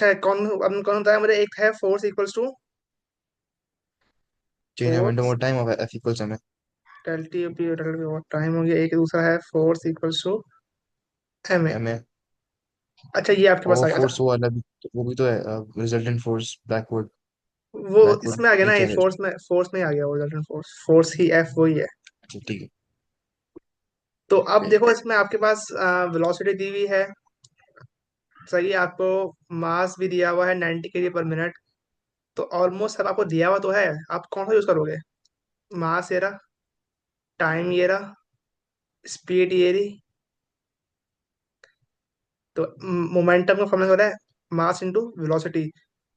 अच्छा कौन बताया मुझे? एक है force equals to change momentum force और time of F equals M है। डेल्टी पी डेल्टी और टाइम हो गया। एक दूसरा है force equals to M A. M है। अच्छा ये आपके पास और आ गया। अच्छा फोर्स वो वाला भी तो, वो भी तो है, रिजल्टेंट फोर्स बैकवर्ड। वो बैकवर्ड इसमें आ गया ये ना, ये क्या है? फोर्स में आ गया वो रिजल्टेंट फोर्स। फोर्स ही एफ वही है। अच्छा ठीक है। तो अब ओके। देखो इसमें आपके पास वेलोसिटी दी हुई है। सही है, आपको मास भी दिया हुआ है 90 kg/मिनट। तो ऑलमोस्ट सब आपको दिया हुआ तो है। आप कौन सा यूज करोगे? मास ये रहा, टाइम ये रहा, स्पीड ये रही। तो मोमेंटम का फॉर्मूला हो रहा है मास इंटू वेलोसिटी।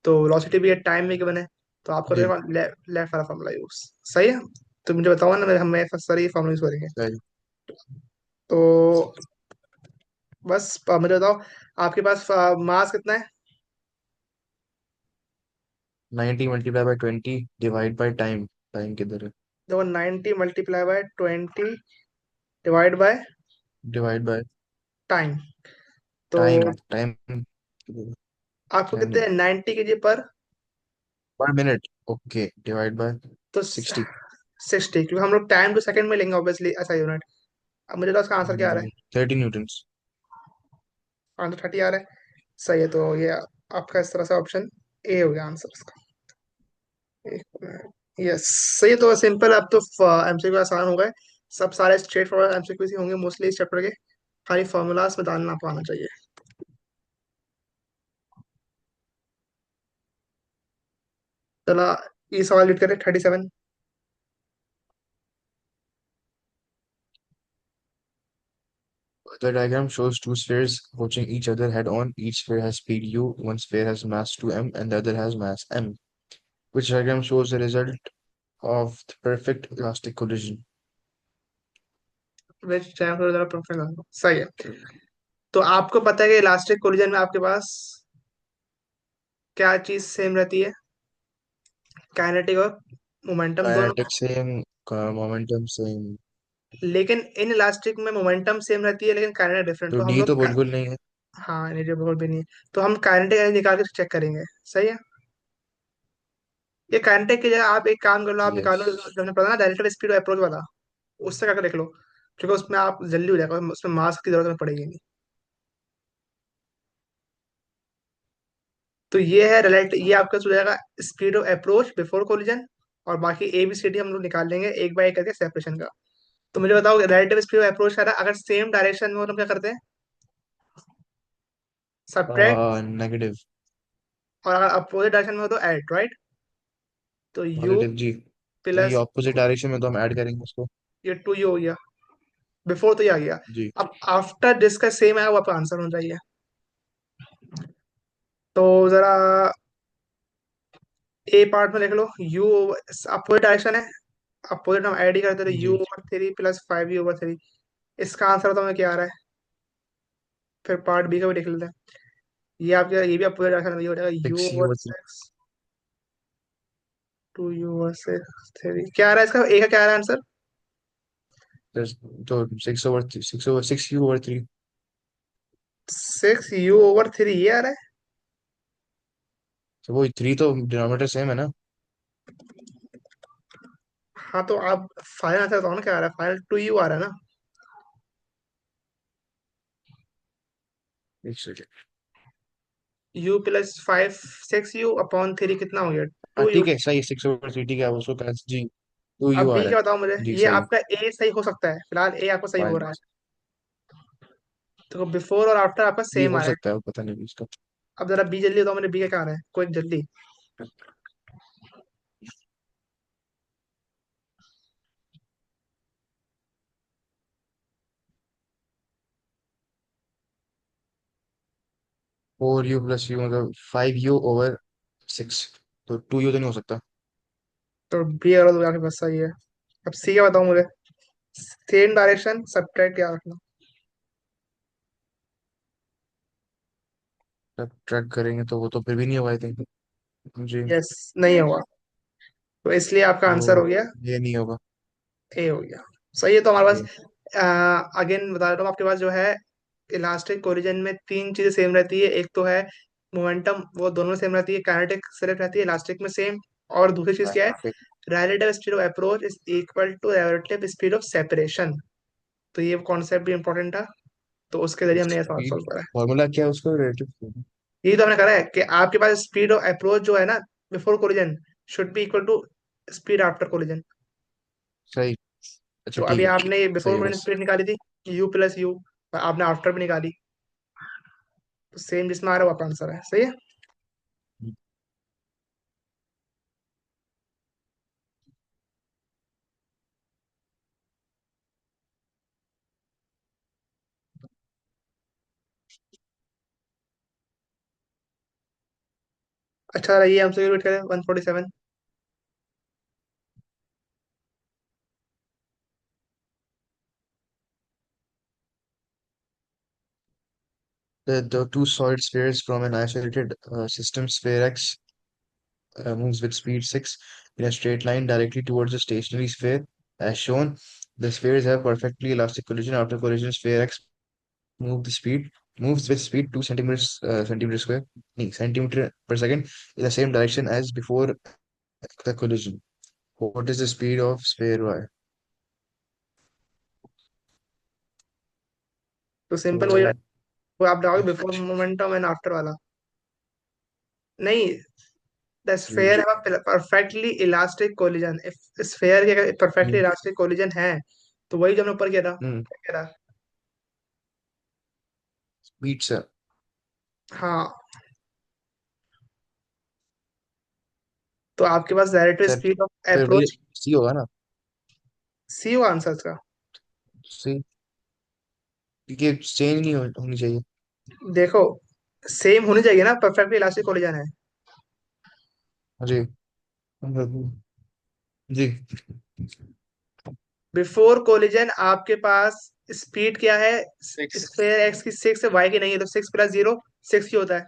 तो वेलोसिटी भी है, टाइम भी गिवन है। तो आप जी। करोगे लेफ्ट वाला फॉर्मूला यूज। सही है। तो मुझे बताओ ना, हमें सारी फॉर्मूला यूज करेंगे। सही। तो बस मुझे बताओ, आपके पास मास कितना है? 90 multiply by 20 divide by time. Time किधर है? देखो 90 × 20 divide by divide by time. तो टाइम। टाइम किधर है? आपको टाइम कितने नहीं, 90 kg पर। पर मिनट। ओके, डिवाइड बाय तो 60। 60, क्योंकि हम लोग टाइम टू सेकंड में लेंगे ऑब्वियसली ऐसा यूनिट। अब मुझे तो इसका आंसर क्या आ रहा है? 30 न्यूटन्स। आंसर 30 आ रहा है। सही है, तो ये आपका इस तरह से ऑप्शन ए हो गया आंसर इसका। यस सही है। तो सिंपल, अब तो एमसीक्यू आसान हो गए। सब सारे स्ट्रेट फॉरवर्ड एमसीक्यू ही होंगे मोस्टली इस चैप्टर के। खाली फॉर्मूलाज में डालना आपको आना चाहिए। चला, ये सवाल लीड करें 37। The diagram shows two spheres approaching each other head on. Each sphere has speed u, one sphere has mass 2m, and the other has mass m. Which diagram shows the result of the perfect elastic collision? Which perfect सही है। तो आपको पता है कि elastic collision में आपके पास क्या चीज सेम रहती है? काइनेटिक और मोमेंटम दोनों। Kinetic same, momentum same. लेकिन इन इलास्टिक में मोमेंटम सेम रहती है लेकिन काइनेटिक डिफरेंट। तो तो हम डी लोग तो बिल्कुल नहीं है। हाँ इनएलिजिबल भी नहीं है। तो हम काइनेटिक निकाल के चेक करेंगे। सही है। ये काइनेटिक की जगह आप एक काम कर लो, आप यस। निकालो जो हमने पढ़ा ना, डायरेक्टेड स्पीड अप्रोच वाला। उससे करके देख लो, क्योंकि उसमें आप जल्दी हो जाएगा, उसमें मास की जरूरत हमें पड़ेगी नहीं। तो ये है रिलेट, ये आपका हो जाएगा speed of approach before collision. और बाकी ए बी सी डी हम लोग निकाल लेंगे एक बाय एक करके सेपरेशन का। तो मुझे बताओ, रिलेटिव स्पीड ऑफ अप्रोच का अगर सेम डायरेक्शन में हो तो हम क्या करते हैं? सब्ट्रैक्ट। नेगेटिव। और अगर अपोजिट डायरेक्शन में हो तो ऐड, राइट? तो यू पॉजिटिव जी। तो ये प्लस ऑपोजिट डायरेक्शन में तो हम ऐड करेंगे उसको। ये 2u हो गया। बिफोर तो ये आ गया। जी। अब आफ्टर जिसका सेम आएगा वो आपका आंसर होना चाहिए। तो जरा ए पार्ट में लिख लो यू। अपोजिट डायरेक्शन है, अपोजिट हम ऐड ही करते थे, u g. Over three plus 5u/3। इसका आंसर तो हमें क्या आ रहा है? फिर पार्ट बी का भी लिख लेते हैं। ये आपका ये भी अपोजिट डायरेक्शन में, ये हो जाएगा यू 6u ओवर और 3। 6 2u/6 3। क्या आ रहा है इसका, ए का क्या आ रहा है आंसर? तो 6/6u/3। 6u/3 ये आ रहा है। तो वो 3 तो डिनोमिनेटर सेम है ना। हाँ तो आप फाइनल आंसर बताओ ना क्या आ रहा है? फाइनल 2u आ रहा है ना। एक सेकेंड। u + 5 6u/3 कितना हो गया? हाँ 2u। ठीक है, सही है, 6/3 ठीक है, अब उसको कैंसिल जी। 2u अब आ बी रहा का बताओ मुझे। है जी, ये सही है। आपका ए सही हो सकता है, फिलहाल ए आपका सही हो फाइन। रहा है। तो बिफोर और आफ्टर आपका ये सेम हो आ रहा है। सकता है, पता नहीं इसका। अब जरा बी जल्दी बताओ मुझे, बी का क्या आ रहा है कोई जल्दी? 4u + u मतलब 5u/6। तो 2u तो नहीं हो सकता। तो बी अगर तो आपके पास सही है। अब सी का बताओ मुझे। सेम डायरेक्शन सब्ट्रैक्ट क्या रखना? जब ट्रैक करेंगे तो वो तो फिर भी नहीं होगा आई थिंक। जी। यस, नहीं होगा। तो इसलिए आपका आंसर तो हो गया ये नहीं होगा। ए हो गया। सही है। तो हमारे ये पास अगेन बता देता हूँ, आपके पास जो है इलास्टिक कोरिजन में तीन चीजें सेम रहती है। एक तो है मोमेंटम वो दोनों सेम रहती है, काइनेटिक सेम रहती है, इलास्टिक में सेम। और दूसरी चीज क्या है, Right. Relative speed of approach is equal to relative speed of separation. तो ये कॉन्सेप्ट भी इंपॉर्टेंट था, तो उसके जरिए हमने ये सवाल सॉल्व करा है। फॉर्मूला क्या है उसका, रिलेटिव? यही तो हमने करा है कि आपके पास स्पीड ऑफ अप्रोच जो है ना before collision should be equal to speed after collision. सही। अच्छा तो अभी ठीक है। आपने ये सही बिफोर है कोलिजन बस। स्पीड निकाली थी, यू प्लस यू, आपने आफ्टर भी निकाली, तो सेम जिसमें आ रहा है वो आपका आंसर है, सही है। अच्छा रहिए, हमसे वेट करें 147। The two solid spheres from an isolated system, sphere X moves with speed 6 in a straight line directly towards the stationary sphere. As shown, the spheres have perfectly elastic collision. After collision, sphere X move the speed moves with speed 2 centimeters centimeter square centimeter per second in the same direction as before the collision. What is the speed of sphere Y? तो simple वही, तो वो आप डालोगे before momentum and after वाला। नहीं, the G. Sphere have perfectly elastic collision, if sphere के अगर परफेक्टली हम्म इलास्टिक कोलिजन है, तो वही जो हमने ऊपर किया था, हम्म, क्या किया था। स्पीड से। हाँ, तो आपके पास डायरेक्ट सर स्पीड ऑफ फिर वही अप्रोच, सी होगा ना। सी हो आंसर का। सी, क्योंकि चेंज नहीं होनी चाहिए। देखो, सेम होनी चाहिए ना, परफेक्टली इलास्टिक कोलिजन है। जी जी। बिफोर कोलिजन आपके पास स्पीड क्या है, सिक्स। स्फेयर एक्स की 6 है, वाई की नहीं है, तो 6 + 0 6 ही होता है।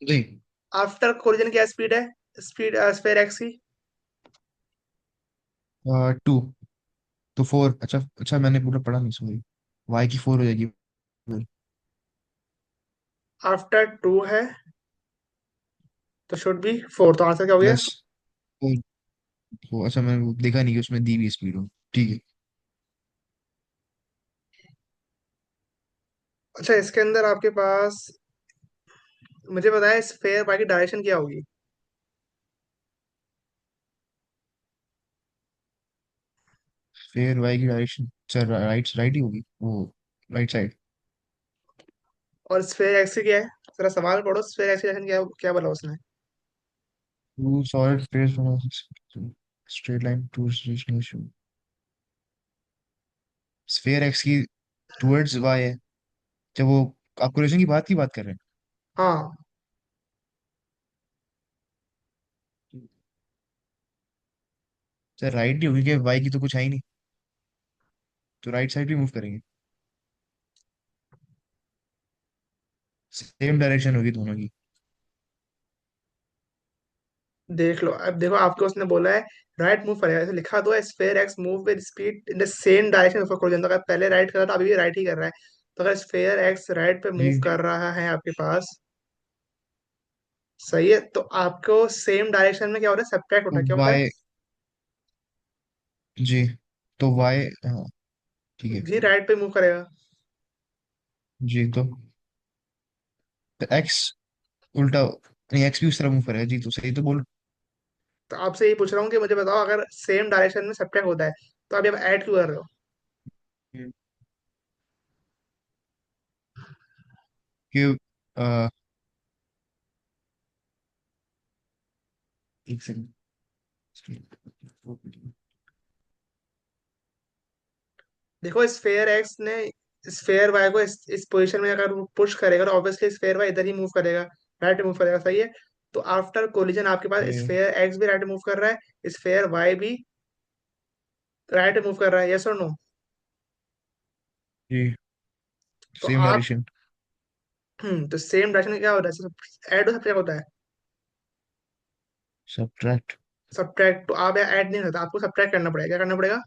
जी। आफ्टर कोलिजन क्या स्पीड है, स्पीड स्फेयर एक्स की। टू। तो फोर। अच्छा अच्छा, मैंने पूरा पढ़ा नहीं, सॉरी। वाई की फोर हो जाएगी। आफ्टर 2 है, तो शुड बी 4, तो आंसर क्या हो गया। Plus four. अच्छा, मैंने वो देखा नहीं कि उसमें दी हुई स्पीड हो। ठीक है। अच्छा, इसके अंदर आपके पास, मुझे बताया स्फेयर बाकी डायरेक्शन क्या होगी। फिर वाई की डायरेक्शन सर राइट राइट ही होगी वो, राइट साइड। और स्फेयर एक्स की क्या है, जरा सवाल पढ़ो, स्फेयर एक्स की डायरेक्शन क्या क्या बोला उसने। Two solid space from straight line to station. Sphere X की टूवर्ड्स वाई है। जब वो आप कोलिजन की बात कर रहे हाँ, हैं। सर राइट नहीं होगी, कि वाई की तो कुछ है ही नहीं, तो राइट साइड भी मूव करेंगे। सेम डायरेक्शन होगी दोनों की। देख लो, अब देखो आपको उसने बोला है राइट मूव करेगा, ऐसे लिखा तो है sphere x move with speed in the same direction of collision, तो अगर पहले राइट कर रहा था अभी भी राइट ही कर रहा है। तो अगर स्फेयर एक्स राइट पे मूव जी। कर रहा है आपके पास, सही है, तो आपको सेम डायरेक्शन में क्या होता है, सब्ट्रैक्ट होता तो है, क्या होता है। वाई। जी। तो वाई, हाँ ठीक है। जी राइट पे मूव करेगा। जी तो एक्स उल्टा, नहीं एक्स भी उस तरह मूव करेगा जी, तो सही तो बोल। तो आपसे यही पूछ रहा हूँ कि मुझे बताओ, अगर सेम डायरेक्शन में सब्ट्रैक्ट होता है, तो अभी आप ऐड क्यों कर रहे हो। हम्म। कि अ, एक सेकंड। देखो, स्फेयर एक्स ने स्फेयर वाई को इस पोजीशन में अगर पुश करेगा, तो ऑब्वियसली स्फेयर वाई इधर ही मूव करेगा, राइट मूव करेगा, सही है। तो आफ्टर कोलिजन आपके पास ये स्फेयर एक्स भी राइट मूव कर रहा है, स्फेयर वाई भी राइट मूव कर रहा है, यस और नो। जी तो सेम आप, डायरेक्शन। तो सेम डायरेक्शन में क्या होता है, ऐड हो सकता होता है, सब्ट्रैक्ट। सब्ट्रैक्ट। तो आप यहाँ ऐड नहीं होता, आपको सब्ट्रैक्ट करना पड़ेगा, क्या करना पड़ेगा,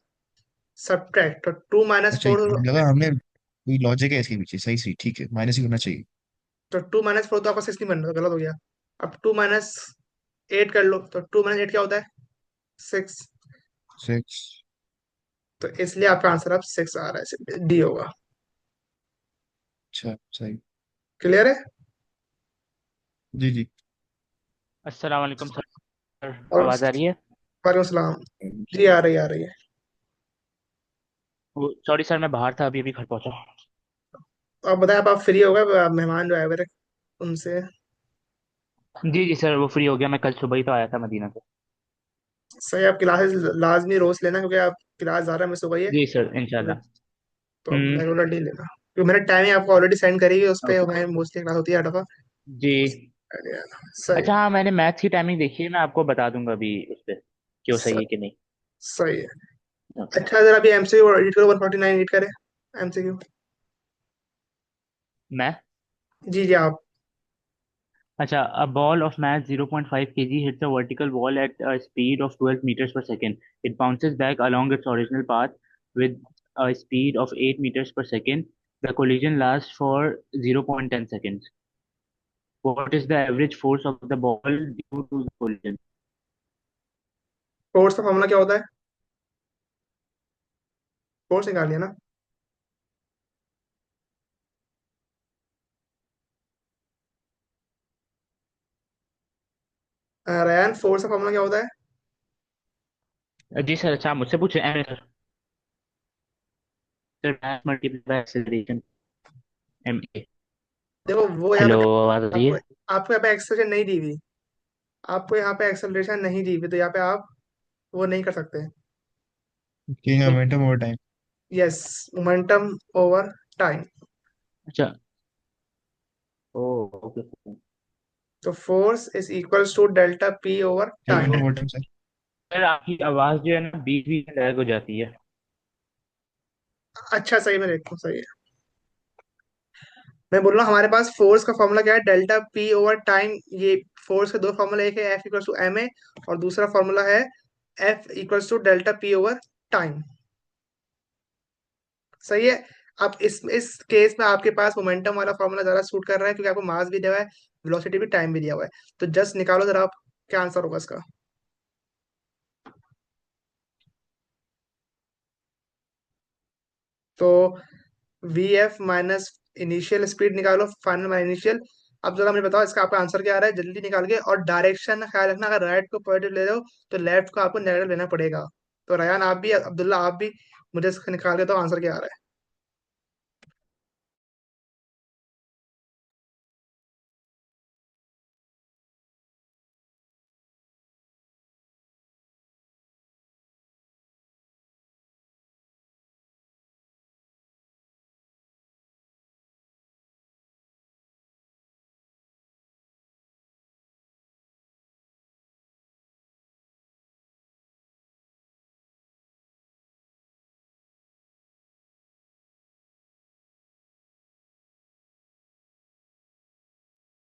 सब्ट्रैक्ट। तो 2 - अच्छा 4, लगा हमने कोई लॉजिक है इसके पीछे, सही सही ठीक है, माइनस ही होना चाहिए। तो 2 - 4 तो आपका 6 नहीं बन रहा, गलत हो गया। अब 2 - 8 कर लो, तो 2 - 8 क्या होता है? 6। 6। तो इसलिए आपका आंसर अब 6 आ रहा है, डी होगा। अच्छा सही। क्लियर है? जी जी। अस्सलाम वालेकुम सर। और आवाज़ आ रही है? वालेकुम सलाम। जी आ रही है, आ रही है। सॉरी सर, मैं बाहर था, अभी अभी घर पहुंचा। तो आप बताएं, आप फ्री हो गए? मेहमान जो आए हुए थे उनसे। जी जी सर, वो फ्री हो गया, मैं कल सुबह ही तो आया था मदीना से। सही, आप क्लासेस लाजमी रोज लेना, क्योंकि आप क्लास ज़्यादा मिस हो गई है। जी सर, इंशाल्लाह। तो अब हम्म। रेगुलर नहीं लेना, क्योंकि मैंने टाइमिंग आपको ऑलरेडी सेंड करी है, उस पर ओके। हमारी मोस्टली क्लास होती है 8 दफा। जी। सही अच्छा हाँ, मैंने मैथ्स की टाइमिंग देखी है, मैं आपको बता दूंगा अभी उस पर कि वो सही सही है कि नहीं। सही है। ओके। अच्छा, अगर अभी एमसीक्यू एडिट करो, 149 एडिट करें। एमसीक्यू। मैं जी जी आप। अच्छा, a ball of mass 0.5 kg hits a vertical wall at a speed of 12 meters per second. It bounces back along its original path with a speed of 8 meters per second. The collision lasts for 0.10 seconds. What is the average force of the ball due to the collision? Force का formula क्या होता है? Force निकाल लिया ना? रैन, force का formula क्या होता है? जी सर, अच्छा आप मुझसे पूछे M sir. Sir mass multiply by acceleration, M A. देखो वो यहाँ पे, हेलो, आवाज आ रही आपको है? आपको यहाँ पे एक्सेलरेशन नहीं दी हुई। आपको यहाँ पे एक्सेलरेशन नहीं दी हुई, तो यहाँ पे आप वो नहीं कर सकते। चेंज तो momentum over time. Yes, momentum over time. अच्छा। Oh, okay. तो force is equals to delta P over momentum time. Over time sir. Sir आपकी आवाज जो है ना, बीच बीच में लैग हो जाती है। अच्छा, सही में देखो, सही है। मैं बोल रहा हूँ, हमारे पास फोर्स का फॉर्मूला क्या है? Delta P over time. ये फोर्स के दो फॉर्मूला, एक है F equals to M A, और दूसरा फॉर्मूला है F equals to delta P over time. सही है। अब इस केस में आपके पास मोमेंटम वाला फॉर्मूला ज्यादा सूट कर रहा है, क्योंकि आपको मास भी दिया हुआ है, वेलोसिटी भी, टाइम भी दिया हुआ है। तो जस्ट निकालो जरा आप, क्या आंसर होगा इसका? तो V F minus initial speed निकालो, फाइनल माइनस इनिशियल। अब जरा मुझे बताओ, इसका आपका आंसर क्या आ रहा है, जल्दी निकाल के। और डायरेक्शन का ख्याल रखना, अगर राइट को पॉजिटिव ले रहे हो तो लेफ्ट को आपको नेगेटिव लेना पड़ेगा। तो रयान आप भी, अब्दुल्ला आप भी, मुझे इसका निकाल के तो आंसर क्या आ रहा है?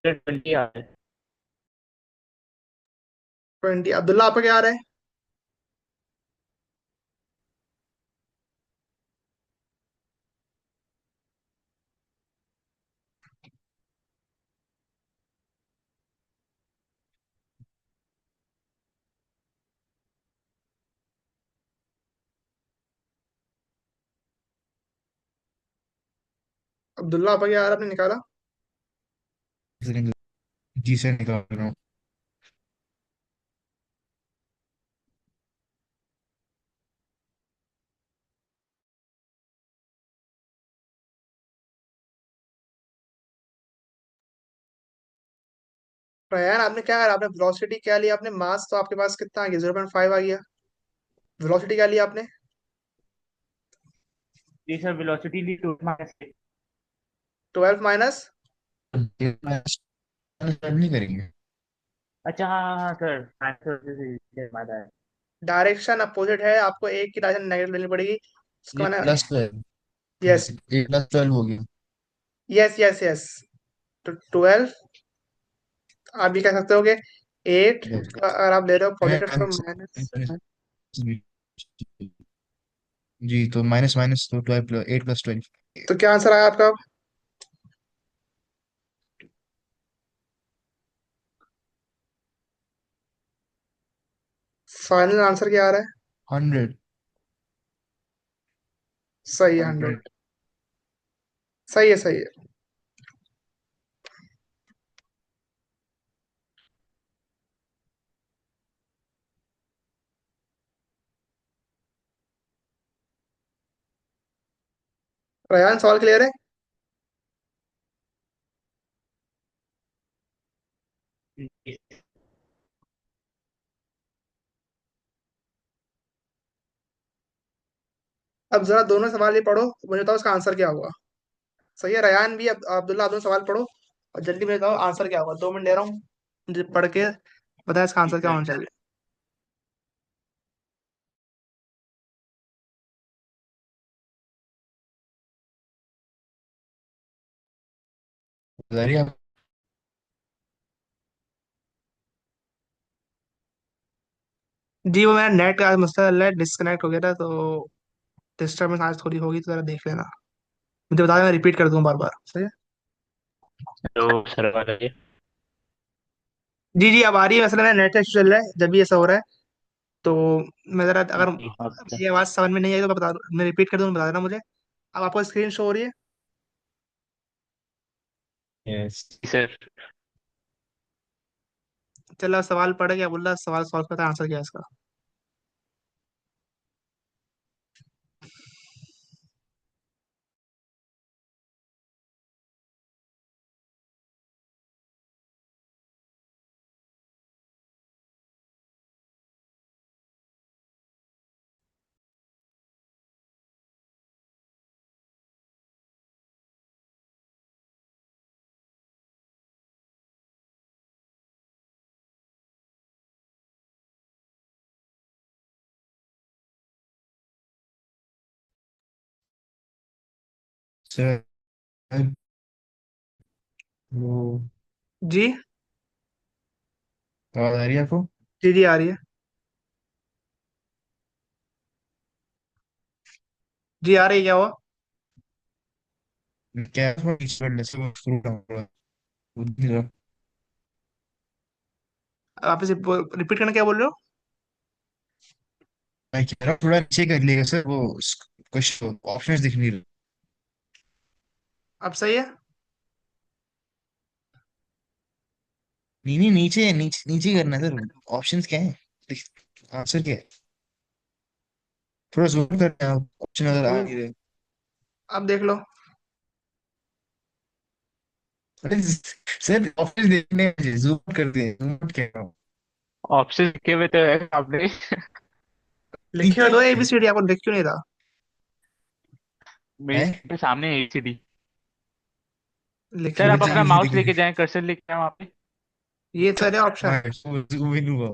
सर 20 आ रहा है। 20। अब्दुल्ला आपका क्या आ रहा है? अब्दुल्ला आपका क्या आ रहा है, आपने निकाला? सेकंड। जी सर निकाल रहा हूँ। रयान आपने क्या करा? आपने वेलोसिटी क्या लिया? आपने मास तो आपके पास कितना आ गया, 0.5 आ गया। वेलोसिटी क्या लिया आपने? जी सर, वेलोसिटी ली टू माइनस। 12 माइनस। नहीं करेंगे। अच्छा हाँ हाँ हाँ सर, आंसर से हमारा है। डायरेक्शन अपोजिट है, आपको एक की डायरेक्शन नेगेटिव लेनी पड़ेगी। इसका ये मैंने। प्लस 12। यस 8 + 12 हो गया। Yes yes yes. तो 12। आप भी कह सकते हो कि 8 का अगर आप ले रहे हो पॉजिटिव तो माइनस। जी तो माइनस माइनस तो 12 8 + 12। तो क्या आंसर आया आपका? फाइनल आंसर क्या आ रहा है? 100. सही है, 100। 100. सही है, सही है। रयान, सवाल क्लियर है? अब जरा दोनों सवाल ही पढ़ो, मुझे बताओ उसका आंसर क्या होगा। सही है रयान भी, अब अब्दुल्ला, आप दोनों सवाल पढ़ो और जल्दी मुझे बताओ आंसर क्या होगा। 2 मिनट ले रहा हूँ, मुझे पढ़ के बताया इसका आंसर क्या होना चाहिए। जरिया. जी, वो मेरा नेट का मसला है, डिस्कनेक्ट हो गया था, तो डिस्टर्बेंस आज थोड़ी होगी, तो जरा देख लेना। मुझे बता देना, मैं रिपीट कर दूँ बार बार, सही है। तो सर आवाज आ रही है? जी जी, अब आ रही है। वैसे मेरा नेट का इशू चल रहा है जब भी ऐसा हो रहा है, तो मैं जरा, अगर जी ओके। ये आवाज़ समझ में नहीं आई तो मैं रिपीट कर दूँ, बता देना मुझे। अब आपको स्क्रीन शो हो रही है? यस. जी सर। चलो, सवाल पढ़ गया, बोला सवाल सॉल्व करता, आंसर क्या है इसका। सर, वो जी आवाज आ रही है आपको? जी जी, आ रही है। जी, आ रही है, क्या हुआ? क्या थोड़ा पीछे बढ़ने से वो शुरू होगा. आप इसे रिपीट करना, क्या बोल रहे हो? मैं कह रहा हूँ थोड़ा नीचे कर लिएगा सर, वो कुछ ऑप्शंस दिख नहीं रहे. अब सही है? नहीं नहीं, नीचे नीचे नीचे करना है सर. ऑप्शंस क्या है? आंसर क्या है? थोड़ा जूम करना है, ऑप्शन नजर आ जूम, नहीं रहे. अब देख लो। अरे सर, ऑप्शन देखने जूम कर दिए, जूम कह रहा हूँ. ऑप्शन लिखे हुए तो है आपने? लिखे हुए नीचे तो ABCD, आपको लिख क्यों नहीं रहा? है. मेरे सामने है एसीडी। लिखे सर तो आप हुए बच्चे अपना हैं। इजी माउस दिख लेके रहे. जाएं, कर्सर लेके जाएं वहाँ पे। ये तो है ऑप्शन। हाँ, वो जूम इन हुआ.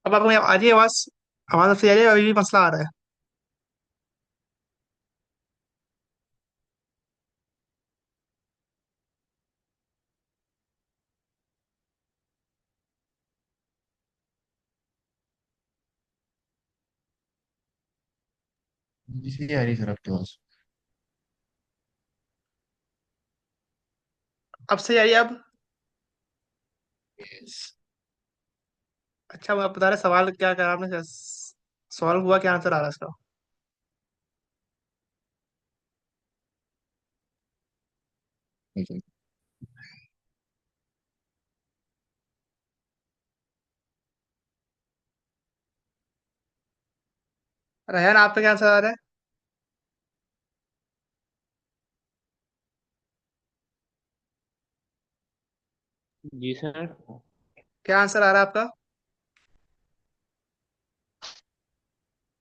अब आपको आ रही है आवाज? आवाज अब सही आ रही है, अभी भी मसला आ रहा है? इसी आ रही है सर आपके पास. अब सही आ रही है अब? यस. अच्छा, अब आप बता रहे सवाल क्या करा आपने, सॉल्व हुआ, क्या आंसर आ रहा है इसका? रेहान, आपका क्या आंसर आ रहा है? जी सर। क्या आंसर आ रहा है आपका?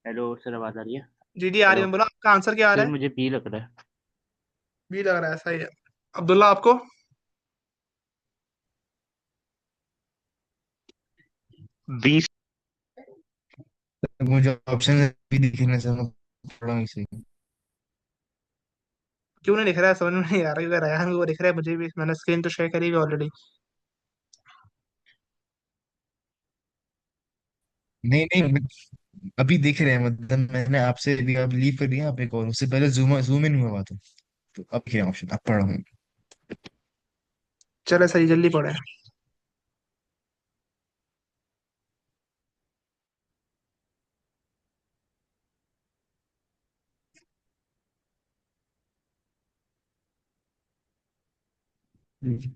हेलो सर आवाज आ रही है? जी जी, आ रही हेलो। है, बोला आपका आंसर क्या आ रहा सर है? मुझे बी लग रहा है। बी लग रहा है, सही है। अब्दुल्ला, आपको? बी। मुझे ऑप्शन भी दिखने से मैं थोड़ा इसी. क्यों नहीं दिख रहा है, समझ में नहीं आ रहा, क्योंकि रेहान को दिख रहा है, मुझे भी, मैंने स्क्रीन तो शेयर करी हुई ऑलरेडी। नहीं नहीं, अभी देख रहे हैं, मतलब मैंने आपसे अभी आप लीव कर दिया आपने कॉल, उससे पहले जूम जूम इन हुआ हुआ था। तो अब क्या ऑप्शन अब पढ़ रहा हूँ। चलो सही, जल्दी पढ़े। हम्म।